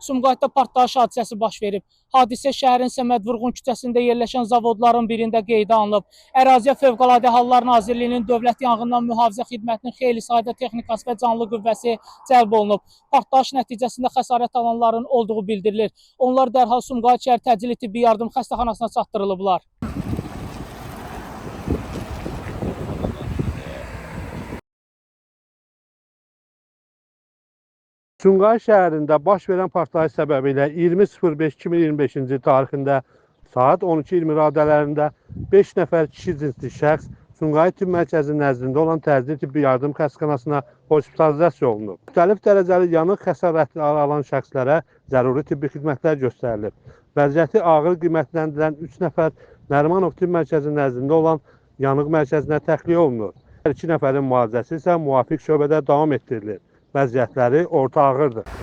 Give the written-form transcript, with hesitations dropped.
Sumqayıtda partlayış hadisəsi baş verib. Hadisə şəhərin Səməd Vurğun küçəsində yerləşən zavodların birində qeydə alınıb. Əraziyə Fövqəladə Hallar Nazirliyinin Dövlət Yanğından Mühafizə Xidmətinin xeyli sayda texnikası və canlı qüvvəsi cəlb olunub. Partlayış nəticəsində xəsarət alanların olduğu bildirilir. Onlar dərhal Sumqayıt şəhər təcili tibbi yardım xəstəxanasına çatdırılıblar. Sumqayıt şəhərində baş verən partlayış səbəbilə 20.05.2025-ci tarixində saat 12:20 radələrində 5 nəfər kişi cinsli şəxs Sumqayıt Tibb Mərkəzi nəzdində olan təcili tibbi yardım xəstəxanasına hospitalizasiya olunub. Müxtəlif dərəcəli yanıq xəsarətləri alan şəxslərə zəruri tibbi xidmətlər göstərilib. Vəziyyəti ağır qiymətləndirilən 3 nəfər Nərimanov Tibb Mərkəzi nəzdində olan yanıq mərkəzinə təxliyə olunur. 2 nəfərin müalicəsi isə müvafiq şöbədə davam etdirilir. Vəziyyətləri orta ağırdır.